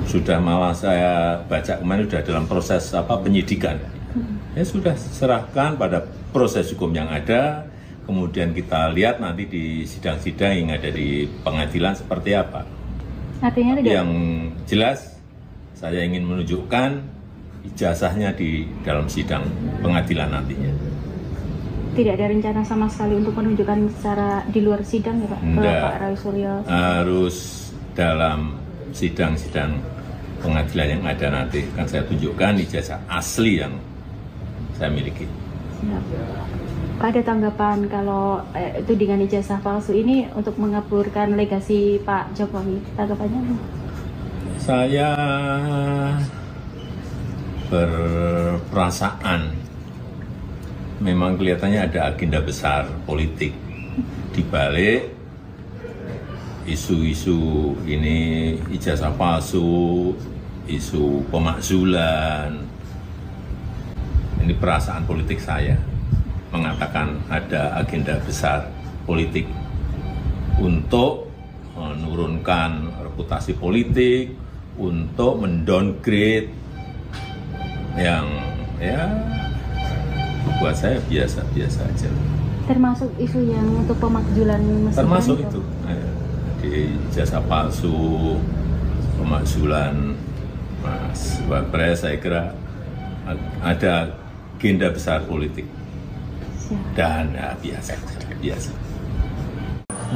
Sudah malah saya baca kemarin sudah dalam proses penyidikan. Ya sudah serahkan pada proses hukum yang ada, kemudian kita lihat nanti di sidang-sidang yang ada di pengadilan seperti apa. Artinya tidak. Yang jelas saya ingin menunjukkan ijazahnya di dalam sidang pengadilan nantinya. Tidak ada rencana sama sekali untuk menunjukkan secara di luar sidang ya Pak? Enggak. Ke Pak Roy Suryo. Harus dalam sidang-sidang pengadilan yang ada nanti akan saya tunjukkan ijazah asli yang saya miliki. Siap. Pak, ada tanggapan kalau itu dengan ijazah palsu ini untuk mengaburkan legasi Pak Jokowi? Tanggapannya? Saya berperasaan memang kelihatannya ada agenda besar politik di balik isu-isu ini, ijazah palsu, isu pemakzulan. Ini perasaan politik saya mengatakan ada agenda besar politik untuk menurunkan reputasi politik, untuk mendowngrade yang ya buat saya biasa-biasa aja. Termasuk isu yang untuk pemakzulan mesin. Termasuk itu. Di ijazah palsu, pemakzulan Mas Wapres, saya kira ada agenda besar politik. Dan ya, biasa.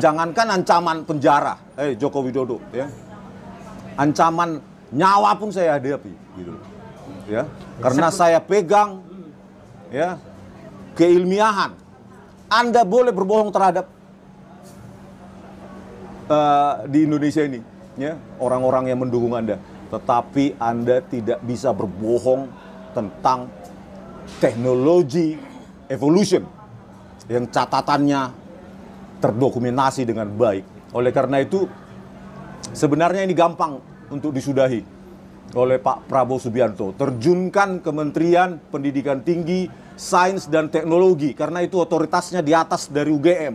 Jangankan ancaman penjara, Joko Widodo, ya, ancaman nyawa pun saya hadapi, gitu, ya, karena saya pegang, ya, keilmiahan. Anda boleh berbohong terhadap di Indonesia ini, ya, orang-orang yang mendukung Anda, tetapi Anda tidak bisa berbohong tentang teknologi evolution yang catatannya terdokumentasi dengan baik. Oleh karena itu, sebenarnya ini gampang untuk disudahi oleh Pak Prabowo Subianto. Terjunkan Kementerian Pendidikan Tinggi, Sains dan Teknologi, karena itu otoritasnya di atas dari UGM.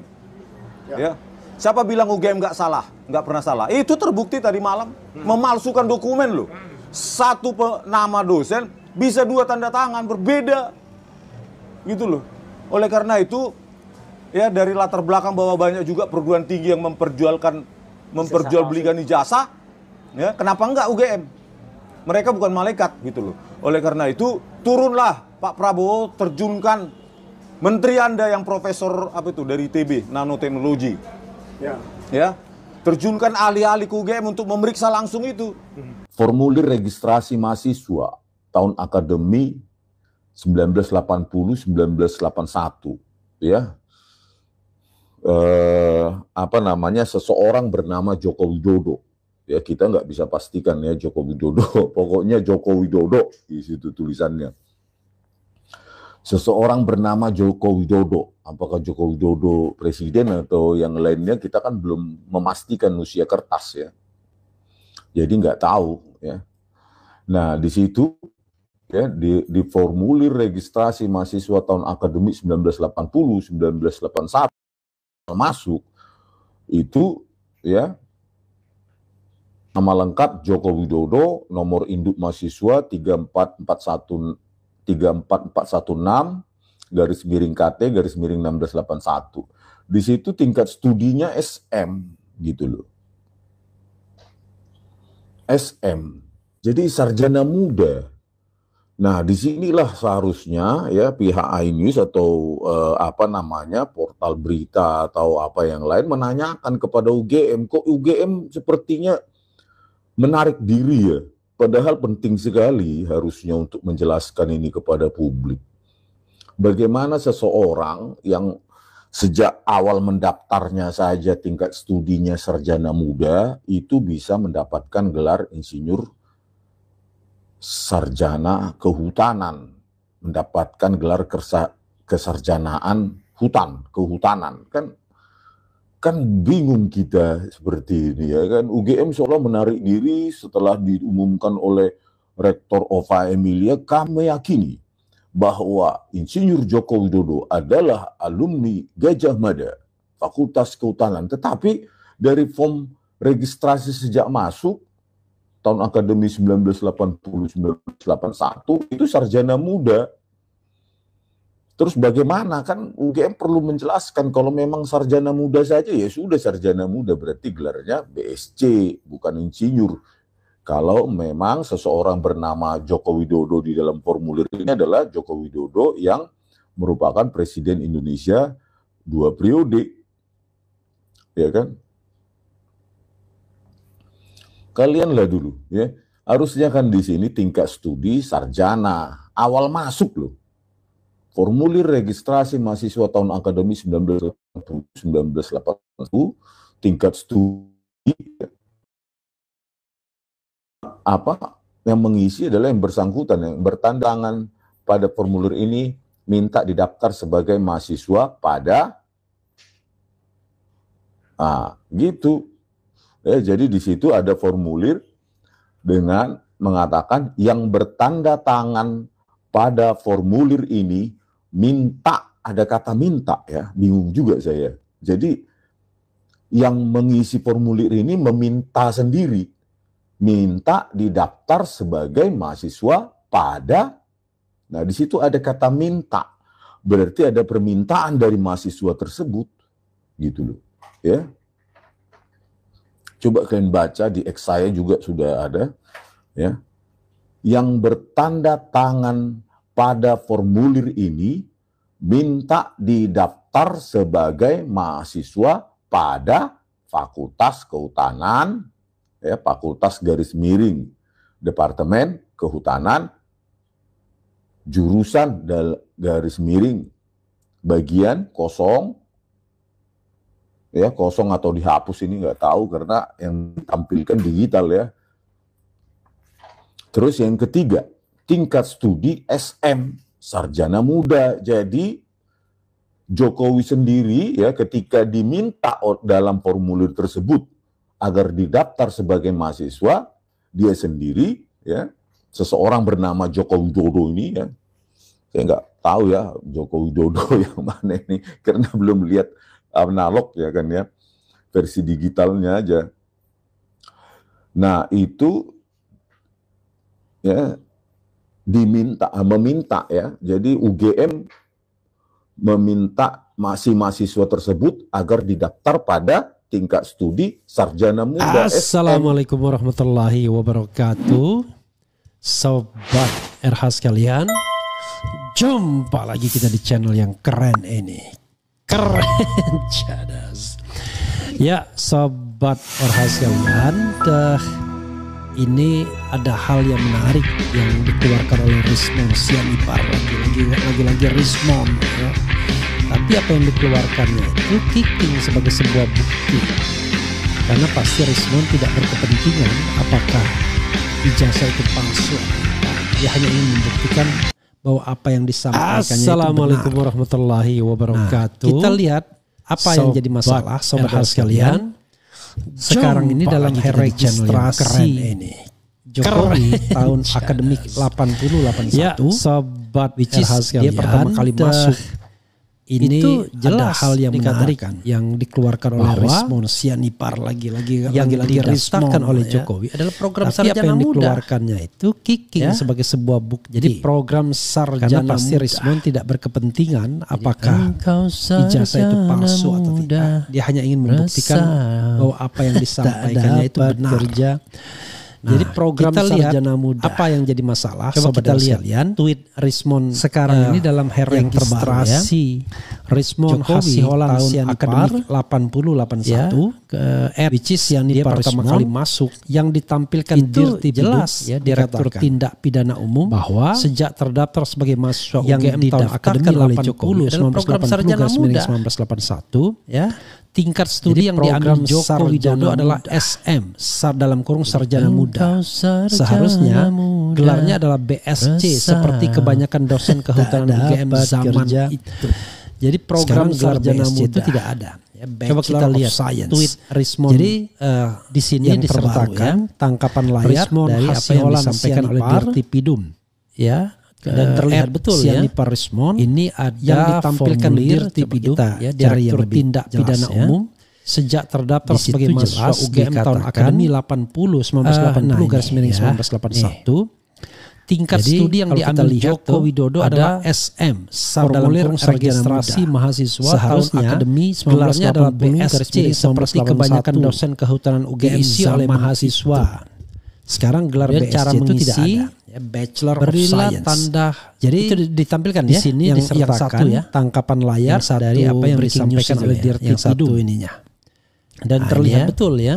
Ya. Siapa bilang UGM nggak salah? Nggak pernah salah. Itu terbukti tadi malam. Memalsukan dokumen loh. Satu nama dosen bisa 2 tanda tangan berbeda. Gitu loh. Oleh karena itu, ya, dari latar belakang bahwa banyak juga perguruan tinggi yang memperjualbelikan ijazah, ya, kenapa enggak UGM? Mereka bukan malaikat, gitu loh. Oleh karena itu, turunlah Pak Prabowo, terjunkan menteri Anda yang profesor dari ITB, nanoteknologi. Ya, terjunkan ahli-ahli ke UGM untuk memeriksa langsung itu. Formulir registrasi mahasiswa tahun akademi 1980-1981, ya. Seseorang bernama Joko Widodo. Ya, kita nggak bisa pastikan ya Joko Widodo. Pokoknya Joko Widodo di situ tulisannya. Seseorang bernama Joko Widodo. Apakah Joko Widodo presiden atau yang lainnya, kita kan belum memastikan usia kertas ya. Jadi nggak tahu ya. Nah, di situ ya di formulir registrasi mahasiswa tahun akademik 1980-1981 masuk itu ya, nama lengkap Joko Widodo, nomor induk mahasiswa 34416-KT-1681. Di situ tingkat studinya SM gitu loh. SM. Jadi sarjana muda. Nah, disinilah seharusnya ya pihak iNews atau portal berita atau apa yang lain menanyakan kepada UGM, kok UGM sepertinya menarik diri ya. Padahal penting sekali harusnya untuk menjelaskan ini kepada publik. Bagaimana seseorang yang sejak awal mendaftarnya saja tingkat studinya sarjana muda itu bisa mendapatkan gelar insinyur sarjana kehutanan, mendapatkan gelar kesarjanaan kehutanan. Kan bingung kita seperti ini ya kan. UGM seolah menarik diri setelah diumumkan oleh Rektor Ova Emilia, kami yakini bahwa Insinyur Joko Widodo adalah alumni Gajah Mada, Fakultas Kehutanan. Tetapi dari form registrasi sejak masuk tahun akademi 1980-1981 itu sarjana muda. Terus bagaimana, kan UGM perlu menjelaskan kalau memang sarjana muda saja ya sudah sarjana muda, berarti gelarnya BSc bukan insinyur. Kalau memang seseorang bernama Joko Widodo di dalam formulir ini adalah Joko Widodo yang merupakan Presiden Indonesia 2 periode. Ya kan? Kalianlah dulu ya. Harusnya kan di sini tingkat studi sarjana, awal masuk loh. Formulir registrasi mahasiswa tahun akademi 1980-1981, tingkat studi apa yang mengisi adalah yang bersangkutan, yang bertanda tangan pada formulir ini minta didaftar sebagai mahasiswa pada gitu. Ya, jadi di situ ada formulir dengan mengatakan yang bertanda tangan pada formulir ini minta, ada kata minta ya, bingung juga saya. Jadi yang mengisi formulir ini meminta sendiri, minta didaftar sebagai mahasiswa pada, nah di situ ada kata minta, berarti ada permintaan dari mahasiswa tersebut, gitu loh, ya. Coba kalian baca di X saya juga sudah ada, ya. Yang bertanda tangan pada formulir ini minta didaftar sebagai mahasiswa pada Fakultas Kehutanan, ya, Fakultas garis miring Departemen Kehutanan, jurusan garis miring bagian kosong, ya kosong atau dihapus ini nggak tahu karena yang ditampilkan digital ya. Terus yang ketiga, tingkat studi SM, sarjana muda. Jadi Jokowi sendiri ya ketika diminta dalam formulir tersebut agar didaftar sebagai mahasiswa, dia sendiri ya, seseorang bernama Joko Widodo ini ya, saya nggak tahu ya Joko Widodo yang mana ini karena belum lihat analog ya kan ya, versi digitalnya aja. Nah itu ya meminta ya, jadi UGM meminta mahasiswa tersebut agar didaftar pada tingkat studi sarjana muda. Assalamualaikum warahmatullahi wabarakatuh, sobat RH sekalian, jumpa lagi kita di channel yang keren ini, keren cadas ya sobat RH sekalian. Ini ada hal yang menarik yang dikeluarkan oleh Rismon Sianipar, lagi-lagi Rismon ya. Tapi apa yang dikeluarkannya itu kicking sebagai sebuah bukti, karena pasti Rismon tidak berkepentingan apakah ijazah itu palsu. Dia hanya ingin membuktikan bahwa apa yang disampaikannya itu benar. Assalamualaikum warahmatullahi wabarakatuh. Nah, kita lihat apa yang jadi masalah sobat sekalian. Sekarang ini dalam registrasi ini Jokowi tahun akademik 80-81 ya, sobat dia pertama kali masuk. Ini itu jelas hal yang menarik yang dikeluarkan oleh Rismon Sianipar, lagi-lagi didaftarkan oleh Jokowi adalah program sarjana muda. Yang dikeluarkannya itu kicking ya, sebagai sebuah bukti. Jadi program sarjana muda, pasti Rismon tidak berkepentingan apakah ijazah itu palsu atau tidak. Dia hanya ingin membuktikan bahwa apa yang disampaikannya itu benar. Nah, jadi program sarjana muda apa yang jadi masalah? Coba kita lihat tweet Rismon sekarang ini dalam registrasi Rismon Hasiholan tahun akademik 80-81 ya, which is yang dia pertama kali masuk, yang ditampilkan itu jelas ya, Direktur Tindak Pidana Umum bahwa sejak terdaftar sebagai mahasiswa UGM tahun akademik oleh Jokowi dalam program sarjana muda 1981 ya. Tingkat studi yang diambil Joko Widodo adalah SM dalam kurung sarjana muda. Seharusnya gelarnya adalah BSc seperti kebanyakan dosen kehutanan UGM zaman itu. Jadi program sarjana muda itu tidak ada. Ya, coba kita lihat tweet Rismon. Jadi di sini disertakan tangkapan layar dari apa yang disampaikan oleh Dirtipidum. Ya. Dan terlihat betul ya Rismon ini ada yang ditampilkan Dirtipidum ya, Direktur Tindak Pidana Umum sejak terdaftar Di situ sebagai mahasiswa jelas UGM tahun dikatakan, akademi 1980 garis miring 1981, tingkat Jadi, studi yang kalau kita diambil lihat Joko tuh, Widodo ada adalah SM, formulir sarjana registrasi muda. mahasiswa tahun Seharusnya akademi gelarnya adalah 1980 garis BSc miring seperti 1981. kebanyakan dosen kehutanan UGM Diisi oleh zaman mahasiswa. Sekarang gelar Kemudian BSc cara itu mengisi, tidak ada. ya, Bachelor of Berilah Science. tanda. Jadi itu ditampilkan di ya. sini yang disertakan satu ya, tangkapan layar yang satu dari apa yang breaking news disampaikan itu oleh ya, Dirti yang satu Tidung. ininya. Dan Nah, terlihat ini ya. betul ya.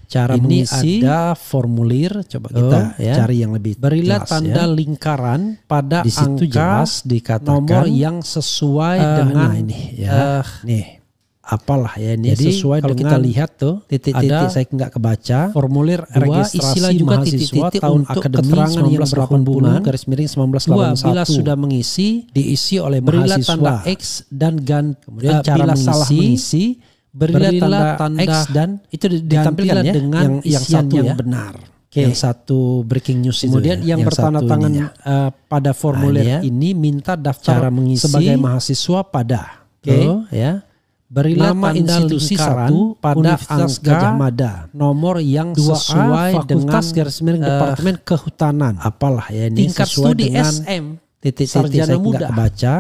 Cara Ini mengisi, ada formulir, coba kita ya, cari yang lebih berilah jelas, tanda ya. lingkaran pada Di situ angka jelas dikatakan, nomor yang sesuai dengan nah ini ya, nih apalah ya ini. Jadi sesuai kalau dengan kita lihat tuh titik-titik ada saya nggak kebaca formulir registrasi isilah juga mahasiswa titik-titik tahun untuk akademi keterangan yang 1980 berhubungan. garis miring 1981. Bila sudah mengisi, diisi oleh berilah mahasiswa. tanda X dan kemudian cara bila mengisi, salah mengisi berilah tanda X dan itu ditampilkan ya dengan yang isian satu yang ya. benar. Yang satu breaking news kemudian itu ya, yang bertanda satu tangan ininya. pada formulir Nah, ini ya. ini minta daftar Cara mengisi sebagai mahasiswa pada tuh, ya. berilah Nama tanda institusi lingkaran satu pada Universitas angka Gajah Mada. nomor yang 2A, sesuai Fakultas dengan garis miring Departemen Kehutanan Apalah ya ini tingkat sesuai studi dengan SM titik-titik sarjana saya muda nggak baca.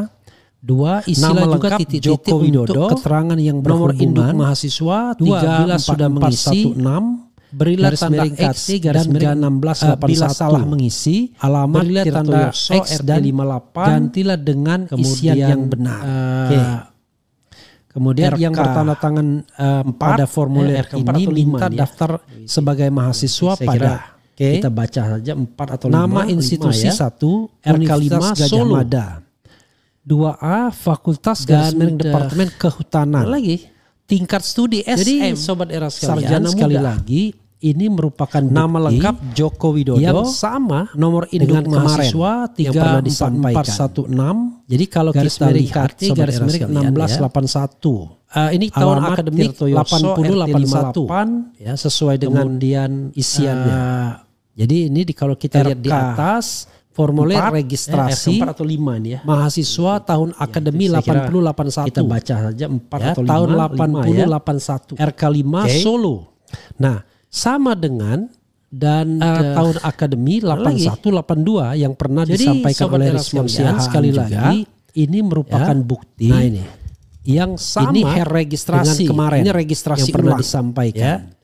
Dua, isilah Nama juga lengkap titik-titik Joko Widodo, untuk keterangan yang nomor berhubungan. induk mahasiswa. Dua, 3, bila sudah mengisi, berilah garis tanda miring X KT, garis dan miring 1681. bila salah mengisi, alamat berilah tanda Tirtoyoso X dan RT58 gantilah dengan isian yang benar. Kemudian RK yang bertanda tangan pada formulir RK 4 ini atau 5 minta nih ya. daftar sebagai mahasiswa Saya pada kira kita baca saja 4 atau 5. nama institusi 1 Universitas RK5 Gajah Solo. Mada. 2A Fakultas garis miring Departemen Kehutanan. Lagi Tingkat studi SM. Jadi sobat era sekalian, sarjana sekali muda. lagi ini merupakan Nama bukti lengkap Joko Widodo yang sama nomor induk dengan mahasiswa yang pernah disampaikan. 3416. Jadi kalau garis kita miring lihat KT sobat garis era miring sekalian, 1681. Ini tahun Alamat akademik Tirtoyoso 8088 ya sesuai dengan kemudian isiannya. Jadi ini kalau kita lihat di RK atas formulir 4, registrasi 4 atau 5 ini ya. mahasiswa tahun akademi saya kira 8081. Kita baca saja 4 ya, atau 5. tahun 5 ya. 8081 RK5 Solo. Nah, sama dengan dan tahun akademi 8182 yang pernah Jadi, disampaikan sobat oleh era Rismon sekalian, Siahaan sekali juga, lagi ini merupakan ya. bukti Nah, ini. yang sama Ini registrasi dengan kemarin ini registrasi yang pernah ulang disampaikan. ya.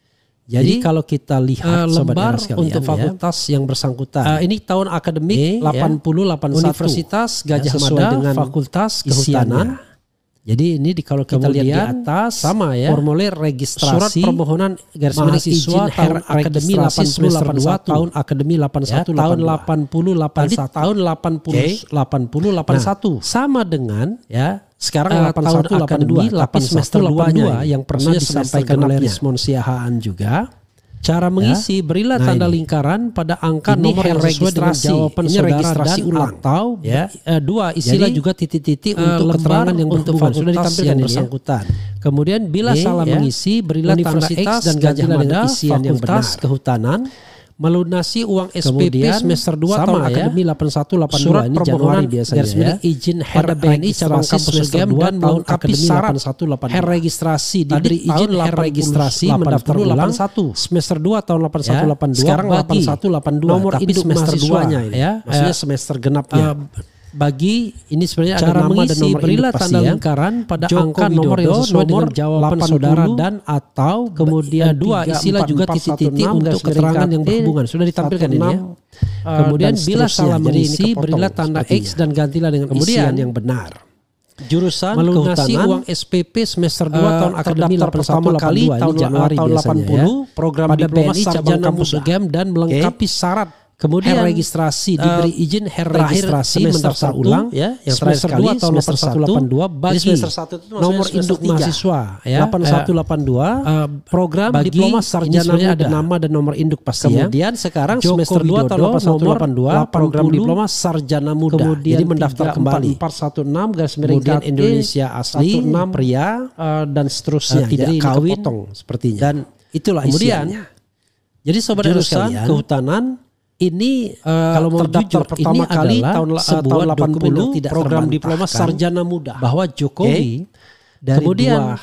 Jadi kalau kita lihat lembar era sekalian, untuk fakultas yang bersangkutan ini tahun akademik 8081 Universitas Gajah sesuai Mada dengan Fakultas Kehutanan. Jadi ini kalau kita lihat di Kemudian, atas sama ya, formulir registrasi surat permohonan garis miring mahasiswa izin tahun akademi 8081 tahun akademi 81 tahun 8081 tahun 8081 sama dengan ya sekarang tahun akademi 8 semester 82 yang pernah disampaikan oleh Rismon Siahaan juga. Cara mengisi berilah Nah, tanda ini. lingkaran pada angka Ini nomor yang sesuai dengan registrasi. jawaban Ini saudara registrasi dan ulang. atau Ya. dua isilah Jadi, juga titik-titik untuk lembar keterangan yang untuk berhubungan sudah fakultas ditampilkan yang yang bersangkutan. Kemudian bila Ini, salah ya, mengisi berilah tanda Universitas X dan Gajah gantilah Mada, dengan isian yang Fakultas benar. Kehutanan melunasi uang SPP Kemudian, semester 2 sama tahun ya, akademi 8182 surat ini permohonan Januari biasanya garis miring izin pada BNI cabang kampus semester UGM 2 dan tahun melengkapi akademi syarat 8182 her registrasi Tadi diberi izin tahun her registrasi 80, mendaftar ulang 81 semester 2 tahun 8182 sekarang bagi 8182 nomor tapi induk semester mahasiswanya duanya ini. ya Maksudnya semester genapnya bagi ini sebenarnya Cara ada nama dan mengisi, nomor berilah induk tanda pasti ya. lingkaran pada Joko angka Widodo, nomor yang sesuai nomor dengan jawaban 80, saudara dan atau kemudian dua isilah juga titik-titik untuk keterangan yang berhubungan sudah ditampilkan ini ya. Kemudian dan bila seterusnya. salah Jadi ini mengisi kepotong berilah tanda sepertinya. X dan gantilah dengan Kemudian, isian yang benar. Jurusan Melunasi Kehutanan, uang SPP semester 2 tahun akademi terdaftar 81 pertama kali tahun Januari tahun biasanya 80 ya. program Pada diploma BNI sarjana cabang kampus muda UGM dan melengkapi syarat. Kemudian Her registrasi diberi izin registrasi semester mendaftar 1 ulang ya, yang semester terakhir 2 tahun semester 8182 bagi semester 1 itu nomor maksudnya induk semester 3. mahasiswa ya 8182 program bagi diploma ini sarjana sebenarnya muda. ada nama dan nomor induk pasti Kemudian ya. Sekarang Joko semester 2 tahun Widodo, 8182 program 80, diploma sarjana muda. kemudian Jadi mendaftar kembali 3416 garis miring kemudian KT, Indonesia asli 16 pria dan seterusnya tidak jadi ini kawin kepotong sepertinya dan itulah kemudian isiannya. jadi sobat Jurusan jurusan kehutanan ini kalau mau terdaftar jujur, pertama ini kali adalah tahun sebuah tahun dokumen yang 80 tidak program terbantahkan diploma sarjana muda bahwa Jokowi dari kemudian dua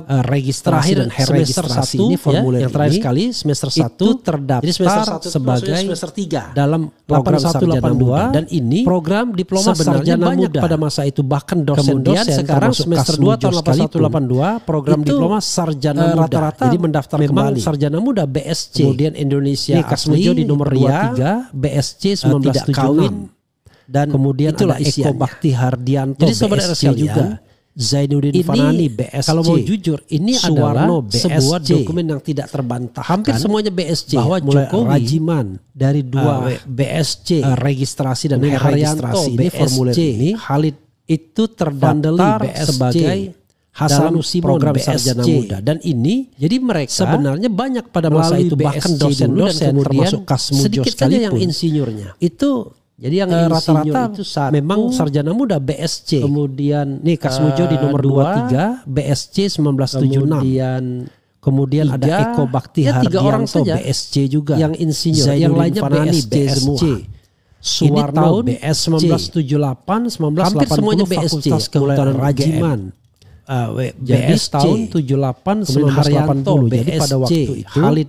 registrasi dan semester registrasi 1 ini formulir yang terakhir ini sekali semester 1 itu terdaftar jadi semester 1 sebagai semester 3 dalam program sarjana muda, dan ini program diploma sebenarnya sarjana banyak muda pada masa itu bahkan kemudian dosen-dosen sekarang termasuk semester Kasmujo 2 tahun 8182 program itu, diploma sarjana muda rata-rata jadi mendaftar memang kembali sarjana muda BSC kemudian Indonesia ini Kasmujo asli di nomor pria, 23 BSC tidak kawin 1976 dan kemudian itulah ada Eko isiannya. Bakti Hardianto Jadi saudara BSC sekalian, juga Zainuddin ini Fanani BSC kalau mau jujur ini Suwarno adalah BSC sebuah dokumen yang tidak terbantahkan hampir semuanya BSC bahwa mulai Jokowi Rajiman dari dua BSC registrasi dan kemudian registrasi ini BSC, formulir ini Khalid itu terdaftar BSC, sebagai Hasanus dalam Simon program BSC. sarjana muda dan ini jadi mereka sebenarnya banyak pada masa melalui itu bahkan BSC dosen-dosen dulu dan kemudian termasuk Kasmujo sedikit saja yang sekalipun insinyurnya itu jadi yang rata-rata insinyur itu satu, memang sarjana muda BSC. kemudian Nih Kasmujo di nomor 23 BSC 1976. Kemudian ada Tiga, Eko Bakti ya tiga orang Hardianto saja BSC juga. yang insinyur, Zainuddin yang lainnya Fanani BSC semua. Suwarno tahun BSC 1978 hampir semuanya 1980 BSC, Fakultas Kehutanan mulai Rajiman. jadi BSC tahun 78 kemudian Haryanto 1980 jadi pada BSC, waktu itu Khalid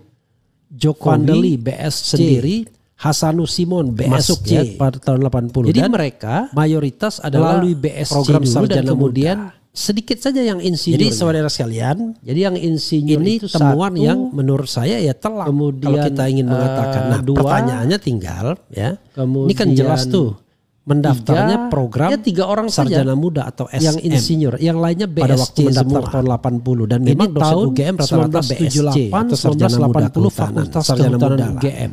Jokowi Fandeli BSC sendiri Hasanus Simon BSC masuk ya pada tahun 80 jadi dan mereka mayoritas adalah melalui BSC program dulu dan sarjana kemudian muda. Sedikit saja yang insinyur. jadi saudara sekalian Jadi yang insinyur ini itu temuan satu, yang menurut saya ya telak kemudian, kalau kita ingin mengatakan. Nah, dua, pertanyaannya tinggal ya. kemudian Ini kan jelas tuh mendaftarnya tiga, program ya tiga orang sarjana saja muda atau SM yang insinyur, yang lainnya BSC pada waktu mendaftar semua. tahun 80 dan Ini memang dosen tahun UGM rata-rata BSC 1978 atau sarjana muda 1980 kehutanan, Fakultas sarjana Kehutanan muda UGM.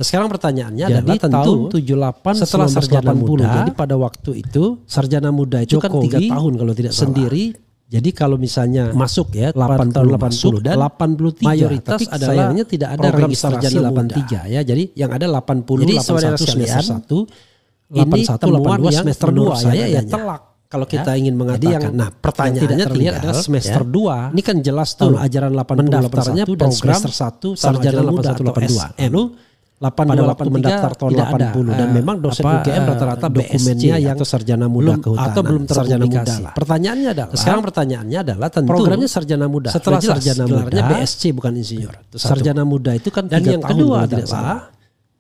Nah, sekarang pertanyaannya Jadi adalah tentu tahun 78 setelah sarjana muda, jadi pada waktu itu sarjana muda itu kan Jokowi 3 tahun kalau tidak sendiri. Jadi kalau misalnya Masuk ya 80 tahun 80 masuk dan 83 mayoritas tapi adalah sayangnya tidak ada program registrasi sarjana 83 ya. Jadi yang ada 80 Jadi 81 saudara semester sekalian, 1 ini 81 temuan 82 yang semester menurut 2 saya ya telak kalau Ya. kita ingin Jadi mengatakan. yang- Nah, pertanyaannya yang tidak terlihat tinggal adalah semester ya. 2. Ini kan jelas tuh Tahun ajaran 80 mendaftarnya 81 dan program semester 1 sarjana muda atau 81 SM. Lalu Pada waktu mendaftar tahun 80 dan memang dosen UGM rata-rata dokumennya yang atau sarjana muda belum kehutanan atau belum sarjana muda terpublikasi. lah. Pertanyaannya adalah Sekarang pertanyaannya adalah tentu programnya sarjana muda. setelah Sudah jelas, sarjana gelarnya muda, BSC bukan insinyur. Itu satu. Sarjana muda itu kan Dan 3 yang tahun kedua kalau tidak adalah, salah.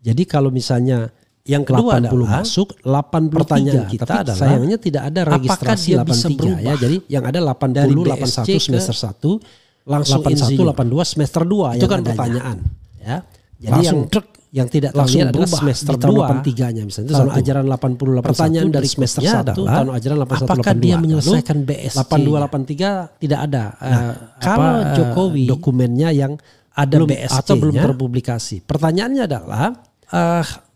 Jadi kalau misalnya yang kedua 80 adalah masuk 83 pertanyaan kita tapi adalah, sayangnya tidak ada apakah registrasi dia bisa 83 berubah ya. Jadi yang ada 80 dari 81 BSC ke semester 1 langsung 81 insinyur. 82 semester 2 Itu yang kan adanya. pertanyaan. Ya. Jadi Langsung yang tidak langsung terlihat adalah berubah semester di tahun 2 83-nya misalnya itu tahun satu. ajaran 80 81 Pertanyaan dan dari semester berikutnya 1 adalah, tahun ajaran 81 apakah 82 dia menyelesaikan BSC? 82 83 tidak ada kalau Jokowi dokumennya yang ada belum BSC atau belum terpublikasi. Pertanyaannya adalah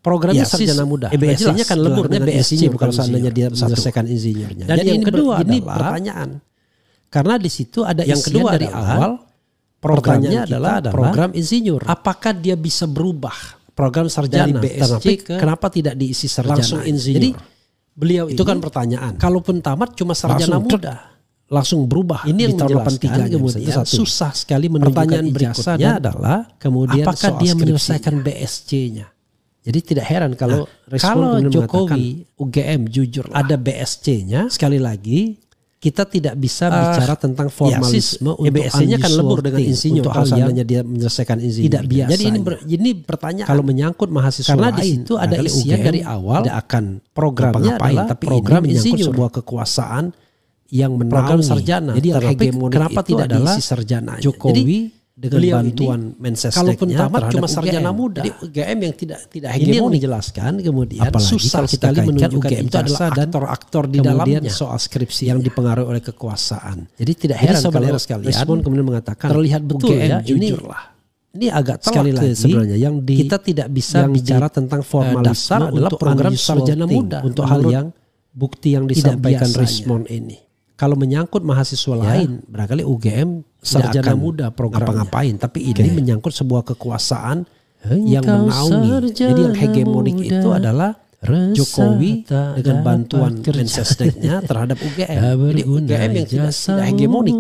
programnya Ya, sarjana muda. BSC-nya kan lebur gelarnya dengan BSC insinyur bukan kalau seandainya dia satu. menyelesaikan insinyurnya. Dan Jadi yang kedua ini adalah pertanyaan. Karena di situ ada yang isian kedua dari adalah, awal programnya pertanyaan kita adalah adalah, program insinyur. Apakah dia bisa berubah program sarjana Dari BSC tapi ke kenapa tidak diisi sarjana? langsung insinyur? Jadi beliau Itu ini, kan pertanyaan. Kalaupun tamat cuma sarjana Langsung muda. Langsung berubah Ini di yang tahun menjelaskan 83 kemudian kemudian susah sekali menunjukkan pertanyaan ijazah berikutnya dan adalah, kemudian apakah soal dia skripsinya. menyelesaikan BSC-nya? Jadi tidak heran kalau respon kalau kemudian Jokowi mengatakan, UGM jujur ada ada BSC-nya. Sekali lagi kita tidak bisa bicara tentang formalisme untuk BSC-nya kan lebur dengan undeserving, insinyur untuk kalau hal yang seandainya dia menyelesaikan insinyur. tidak biasa. Jadi ini pertanyaan kalau menyangkut mahasiswa Karena lain, di situ ada barangkali isian UGM dari awal tidak akan programnya ngapa-ngapain, adalah tapi program ini menyangkut insinyur. sebuah kekuasaan yang Program menaungi. sarjana. Jadi yang Tetapi hegemonik kenapa itu tidak adalah diisi sarjananya? Jokowi Jadi dengan beliau bantuan ini, Mensesneknya kalaupun tamat terhadap cuma sarjana UGM. muda. Jadi UGM yang tidak Ini yang hegemonik menjelaskan kemudian apalagi susah kalau kita sekali kaitkan menunjukkan UGM itu adalah ijazah dan aktor-aktor di kemudian dalamnya. soal skripsi Yang dipengaruhi oleh kekuasaan. Jadi tidak Jadi heran saudara kalau sekalian respon kemudian mengatakan terlihat betul UGM ya jujurlah. ini agak telak Sekali lagi, sebenarnya yang kita tidak bisa yang bicara tentang formalisme daftar adalah untuk program unusual sarjana thing, muda untuk hal menurut yang bukti yang tidak disampaikan biasanya. Rismon ini. Kalau menyangkut mahasiswa lain, barangkali UGM sarjana akan muda programnya. ngapa-ngapain, Tapi ini menyangkut sebuah kekuasaan yang Engkau menaungi. Jadi yang hegemonik sarjana itu muda, adalah rasa Jokowi tak dengan bantuan dapat kerja. Mensesneknya terhadap UGM. Tak Jadi berguna UGM yang tidak jasamu. hegemonik.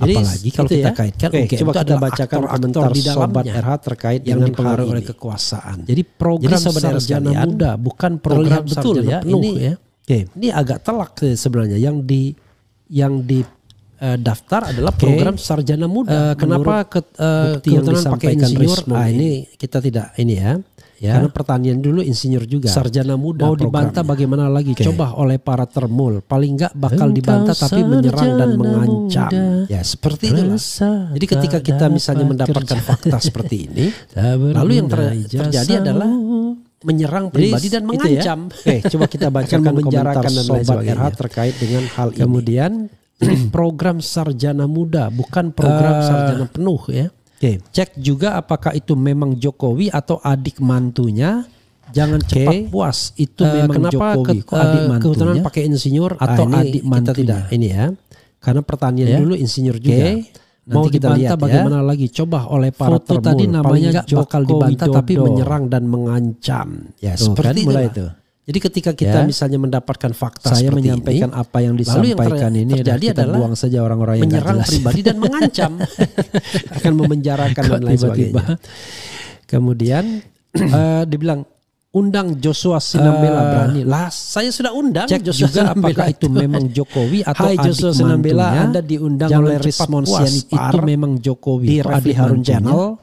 Jadi Apalagi kalau itu kita ya. kaitkan Oke, UGM coba itu kita adalah bacakan aktor-aktor komentar di Sobat dalamnya RH terkait yang dengan dipengaruhi pengaruh oleh oleh kekuasaan. Jadi program saudara sarjana sekalian, muda bukan terlihat program betul sarjana ya, penuh ini ya. Oke, ini agak telak sebenarnya yang daftar adalah program sarjana muda. Kenapa bukti yang disampaikan Rismon ini kita tidak ini ya. Karena pertanian dulu insinyur juga. Sarjana muda mau dibantah bagaimana lagi? Coba oleh para termul. Paling enggak bakal dibantah tapi menyerang dan mengancam. Ya seperti itulah. Jadi ketika kita misalnya mendapatkan fakta seperti ini, lalu yang terjadi adalah menyerang pribadi dan mengancam. Oke, coba kita bacakan komentar Sobat RH terkait dengan hal ini. Kemudian program sarjana muda bukan program sarjana penuh ya. Cek juga apakah itu memang Jokowi atau adik mantunya. Jangan cepat puas, itu memang Jokowi adik mantunya. Kebetulan pakai insinyur atau adik mantunya. Kita tidak ini ya. Karena pertanian dulu insinyur juga. Mau kita lihat bagaimana lagi. Coba oleh para termul. Tadi namanya bakal dibantah tapi menyerang dan mengancam. Ya seperti itu. Jadi ketika kita misalnya mendapatkan fakta saya menyampaikan ini, apa yang disampaikan ini terjadi adalah buang saja orang-orang yang menyerang pribadi dan mengancam akan memenjarakan dan lain sebagainya. Kemudian dibilang undang Joshua Sinambela berani lah, saya sudah undang. Cek juga apakah itu memang Jokowi atau adik Joshua Sinambela Anda diundang oleh Rismon Sianipar, itu memang Jokowi di Refli Harun Channel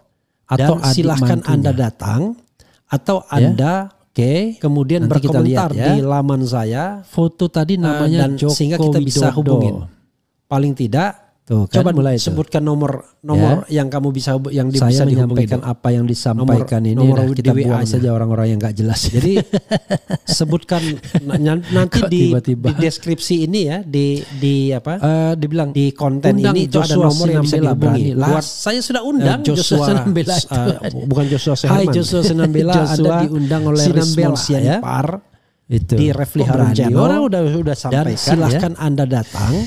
atau silahkan Anda datang atau Anda kemudian nanti berkomentar di laman saya foto tadi namanya Jokowi sehingga kita bisa hubungin. Paling tidak coba mulai sebutkan nomor yang kamu bisa yang bisa menyampaikan apa yang disampaikan ini. Nomor kita buang saja orang-orang yang nggak jelas. Jadi sebutkan nanti di deskripsi ini ya di apa dibilang di konten ini itu ada nomor yang bisa dihubungi. Saya sudah undang Joshua Sinambela bukan Joshua Herman. Hai Joshua Sinambela, Anda diundang oleh Rismon Sianipar di Refli Harun Channel. Orang udah sampaikan. Dan silahkan Anda datang.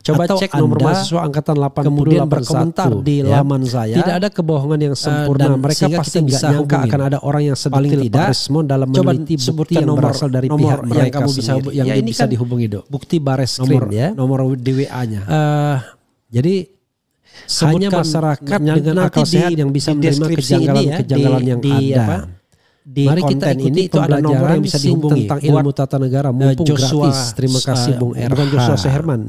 Coba atau cek nomor mahasiswa angkatan 80 kemudian berkomentar di laman saya. Tidak ada kebohongan yang sempurna. Mereka pasti bisa nyangka akan ada orang yang sedetil Pak Rismon dalam meneliti bukti yang berasal dari pihak mereka kamu bisa yang ini bisa dihubungi dok. Bukti Bareskrim ya, nomor DWA-nya. Jadi hanya masyarakat dengan akal sehat yang bisa menerima kejanggalan yang ada. Di mari kita ikuti itu ada nomor yang bisa dihubungi tentang ilmu tata negara mumpung Joshua, gratis. Terima kasih Bung RH. Bukan Joshua Herman.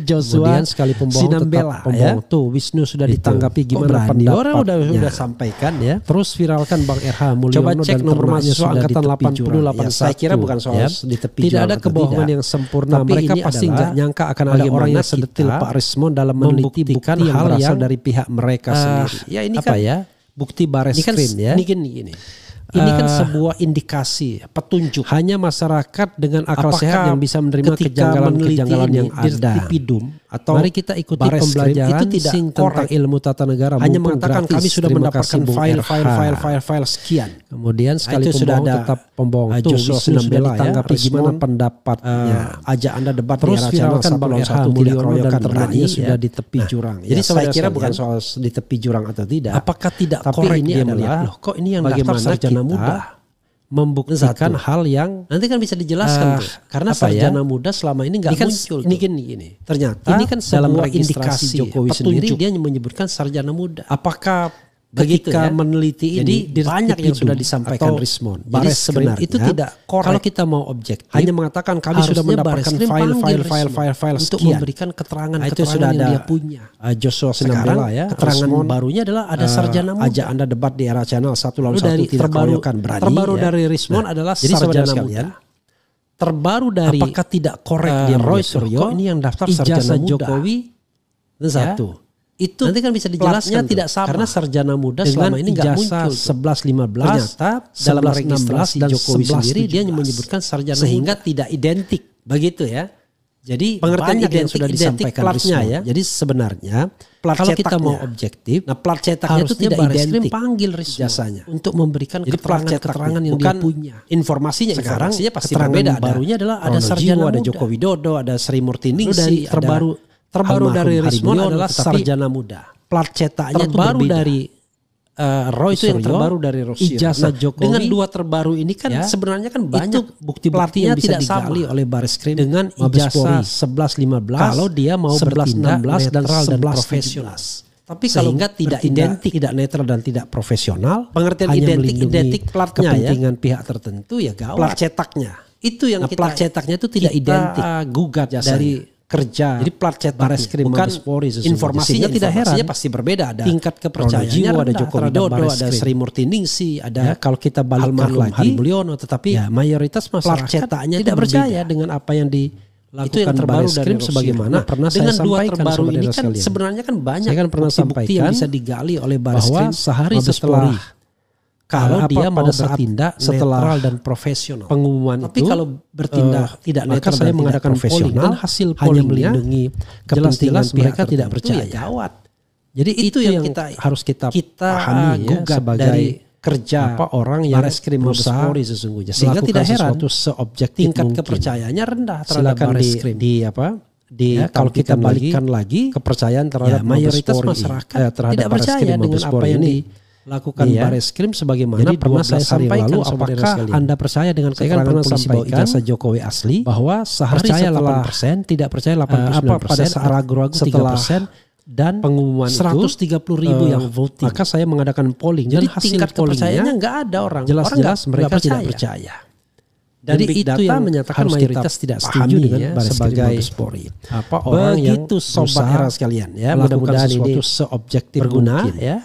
Joshua kemudian sekali pembohong Sinambela, tetap pembohong ya. Tuh Wisnu sudah ditanggapi gimana pendapatnya. Orang udah sampaikan ya. Terus viralkan Bang RH Mulyono. Coba cek nomor mahasiswa angkatan 88. Saya kira bukan soal di tepi jurang. Tidak ada kebohongan yang sempurna. Mereka pasti nggak nyangka akan ada orang yang sedetil Pak Rismon dalam meneliti bukti yang berasal dari pihak mereka sendiri. Ya ini apa ya? Bukti Bareskrim ya. Ini gini. Ini kan sebuah indikasi, petunjuk. Hanya masyarakat dengan akal sehat yang bisa menerima kejanggalan-kejanggalan yang ada. Atau mari kita ikuti pembelajaran itu tidak tentang ilmu tata negara. Hanya mengatakan kami sudah mendapatkan file sekian. Kemudian sekali pembohong tetap pembohong. Joshua Sinambela ditanggapi gimana pendapatnya. Ajak Anda debat terus viralkan Bang RH Mulyono dan ternaknya sudah di tepi jurang. Jadi saya kira bukan soal di tepi jurang atau tidak. Apakah tidak korek dia melihat loh kok ini yang daftar sarjana muda membuktikan hal yang nanti kan bisa dijelaskan tuh. Karena sarjana muda selama ini nggak muncul. Ini gini. Ternyata ini kan dalam indikasi Jokowi sendiri dia menyebutkan sarjana muda. Apakah ketika meneliti ini banyak yang sudah disampaikan Rismon. Jadi sebenarnya itu tidak korek. Kalau kita mau objektif, hanya mengatakan kami sudah mendapatkan file untuk memberikan keterangan-keterangan yang dia punya. Joshua Sinambela ya. Keterangan barunya adalah ada sarjana muda. Ajak Anda debat di era channel 1 lawan 1 tidak keroyokan berani. Terbaru dari Rismon adalah sarjana muda. Terbaru dari apakah tidak korek dia Roy Suryo ini yang daftar sarjana muda. Jokowi satu. Itu nanti kan bisa dijelaskan tidak sama karena sarjana muda selama ini nggak muncul 11-15 ternyata dalam registrasi dan Jokowi sendiri dia menyebutkan sarjana sehingga muda. Tidak identik begitu ya. Jadi pengertian yang sudah disampaikan Rismon ya. Jadi sebenarnya plat kalau kita mau objektif, nah plat cetaknya itu tidak identik. Panggil Rismon jasanya untuk memberikan keterangan yang dia punya. Informasinya sekarang pasti berbeda. Barunya adalah ada sarjana muda, ada Joko Widodo, ada Sri Murtiningsih, terbaru dari Rismon adalah sarjana muda. Plat cetaknya terbaru dari Roy itu yang terbaru dari Rosio. Ijazah Jokowi dengan dua terbaru ini kan sebenarnya kan banyak bukti-bukti yang bisa digali oleh Bareskrim dengan ijazah 11-15 kalau dia mau bertindak netral dan profesional. Tapi kalau tidak identik, tidak netral dan tidak profesional, pengertian identik platnya kepentingan pihak tertentu ya gawat. Plat cetaknya itu yang plat cetaknya itu tidak identik gugat dari kerja. Jadi plat cetaknya, Bareskrim bukan Mabes Polri sesungguhnya. informasinya Sehingga tidak heran. pasti berbeda. Ada Tingkat kepercayaannya Pronojiwo, ada rendah Joko terhadap Widodo, ada Bareskrim. Sri Murti Ningsih, ada Ya, kalau kita balikkan almarhum lagi, Hari Mulyono, tetapi ya, mayoritas plat masyarakat cetaknya tidak itu percaya berbeda. dengan apa yang Itu dilakukan yang terbaru dari Bareskrim Rusia. sebagaimana Nah, pernah dengan saya dua sampaikan terbaru ini saudara kan sekalian. sebenarnya kan banyak Saya kan pernah bukti-bukti yang sampaikan bisa digali oleh bahwa Bareskrim sehari Mabes setelah Polri. Kalau dia mau bertindak setelah netral dan profesional. pengumuman Tapi itu, kalau bertindak tidak maka netral saya dan mengadakan tidak profesional, polling dan hasil hanya pollingnya melindungi jelas-jelas kepentingan mereka pihak tidak tertentu, percaya. ya gawat. Jadi Itu yang kita harus kita pahami ya, gugat sebagai dari kerja orang yang Bareskrim Mabes berusaha Polri sesungguhnya. Sehingga melakukan tidak heran sesuatu seobjektif tingkat mungkin. kepercayaannya rendah terhadap Silakan Bareskrim. kalau kita balikkan lagi kepercayaan terhadap Ya, mayoritas Mabes Polri, masyarakat terhadap tidak percaya Bareskrim dengan Mabes apa Polri yang ini dilakukan Iya. Bareskrim sebagaimana Jadi pernah saya 12 hari sampaikan lalu, saudara apakah sekalian. Anda percaya dengan Saya kan keterangan pernah polisi bahwa sampaikan ijazah Jokowi asli bahwa sehari percaya setelah 8%, tidak percaya 89%, pada saat ragu-ragu setelah 3%, dan pengumuman 130.000 yang voting. Maka saya mengadakan polling Jadi dan hasil tingkat kepercayaannya pollingnya nggak ada orang. jelas-jelas Orang mereka nggak tidak percaya. Dan Jadi Big itu Data yang menyatakan harus mayoritas kita tidak pahami setuju dengan ya, Bareskrim sebagai Mabes Polri. apa orang yang Begitu sobat berusaha era sekalian ya, melakukan mudah-mudahan ini sesuatu seobjektif berguna mungkin. ya.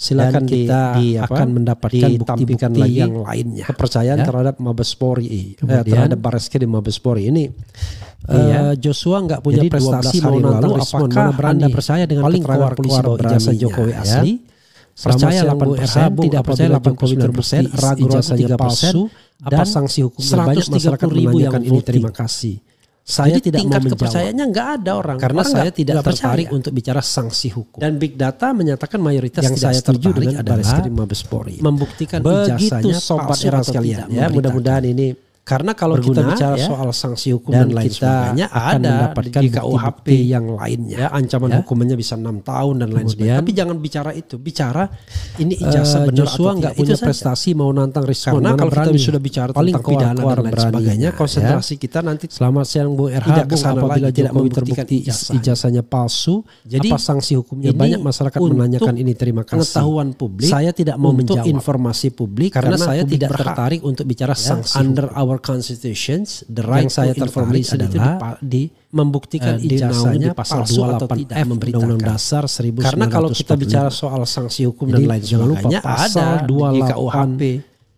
Silakan Dan kita akan mendapatkan ditampilkan bukti-bukti lagi yang lainnya. kepercayaan Ya. terhadap Mabes Polri, Kemudian, terhadap Bareskrim Mabes Polri ini. Joshua nggak punya Jadi 12 prestasi hari mau nantang lalu, Rismon, apakah mana berani Anda percaya dengan paling keterangan polisi bahwa ijazah Jokowi asli? Percaya Selama 8%, tidak percaya 89%, ragu-ragu 3%, apa sanksi hukumnya? Banyak masyarakat 130.000 yang menanyakan ini. voting. Terima kasih. Saya Jadi tidak mau tingkat menjawab kepercayaannya nggak ada orang. karena Orang saya nggak tidak tertarik percaya. untuk bicara sanksi hukum. Dan Big Data menyatakan mayoritas yang tidak saya setuju tertarik dengan adalah Bareskrim Mabes Polri membuktikan begitu ijazahnya sobat palsu era atau sekalian tidak ya. memberitakan. Mudah-mudahan ini Karena kalau berguna, kita bicara ya, soal sanksi hukum dan dan lain kita sebagainya akan ada mendapatkan di KUHP bukti-bukti yang lainnya. ya, ancaman Ya. hukumannya bisa 6 tahun dan lain sebagainya. Kemudian, Tapi jangan bicara itu, bicara ini ijazah benar Joshua atau nggak tidak. punya Itu saja. prestasi mau nantang Rismon. Karena Mana kalau kita berani. sudah bicara Paling tentang pidana keluar dan lain berani, sebagainya, ya. konsentrasi kita nanti Selamat siang Bu RH. tidak Bung, kesana apabila lagi, tidak Jokowi membuktikan terbukti ijazahnya palsu, Jadi, apa sanksi hukumnya? ini Banyak masyarakat untuk menanyakan ini. Terima kasih. pengetahuan publik, Saya tidak mau untuk menjawab informasi publik karena saya publik tidak berhak tertarik untuk bicara sanksi under hukum. our constitutions the right Yang saya to tertarik information itu adalah membuktikan ijazahnya di pasal palsu atau 28F tidak memberitakan. Undang-Undang Dasar 1945. Karena kalau kita bicara soal sanksi hukum Jadi, dan lain jangan lupa sebagainya pasal ada di 28 KUHP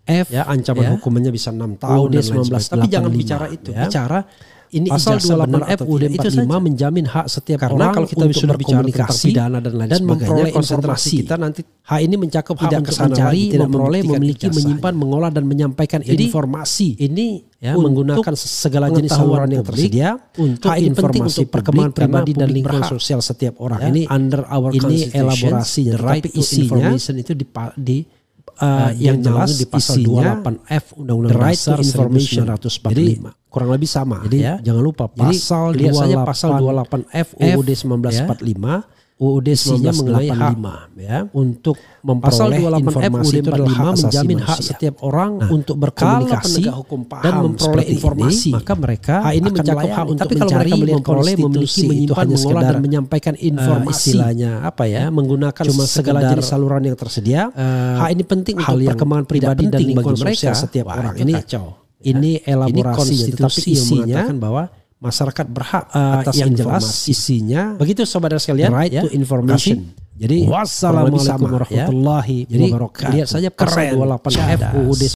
F ya, ancaman ya, hukumannya bisa 6 tahun dan lain sebagainya. Tapi jangan bicara itu, ya. bicara ini Pasal ijazah benar 28F atau UUD tidak. Itu 45 saja. menjamin hak setiap Karena orang kalau kita untuk sudah bicara tentang berkomunikasi pidana dan lain dan sebagainya, memperoleh konsentrasi informasi. kita nanti Hak ini mencakup hak tidak untuk kesana mencari, lagi, tidak memperoleh, membuktikan memiliki, ijazahnya. menyimpan, mengolah dan menyampaikan Jadi, informasi. ini Ya, untuk menggunakan segala jenis pengetahuan saluran yang publik, tersedia untuk hak ini penting informasi untuk perkembangan publik, karena pribadi dan publik lingkungan berhak. sosial setiap orang. Ya, Ini under our ini constitutions, elaborasinya, the right tapi to isinya information itu yang jelas di pasal isinya 28F the Undang-Undang right to Dasar information. 1945. Jadi kurang lebih sama. Jadi, ya. Jangan lupa Jadi, pasal lihat saja 28 pasal 28F UUD 1945 UUD isinya mengenai hak 1985 ya. untuk Pasal memperoleh 28F informasi UUD itu adalah hak 45 asasi menjamin hak manusia. setiap orang untuk Kalau berkomunikasi penegak hukum paham dan memperoleh seperti informasi, ini, maka mereka hak ini akan mencakup melayani. hak untuk Tapi kalau mencari, mereka melihat memperoleh, memiliki, konstitusi itu menyimpan, hanya mengolah sekedar, dan menyampaikan informasi. istilahnya apa ya, menggunakan cuma segala sekedar, jenis saluran yang tersedia. Hak ini penting hal untuk yang perkembangan tidak pribadi dan penting lingkungan bagi sosial mereka. setiap Wah, orang. itu Ini kacau. ini elaborasi, Ini tetapi konstitusi yang isinya mengatakan bahwa masyarakat berhak atas yang jelas informasi. isinya Begitu saudara sekalian, right ya. to information. Jadi Wassalamualaikum warahmatullahi Jadi wabarakatuh. lihat saja pasal Keren. 28F Cadas. UUD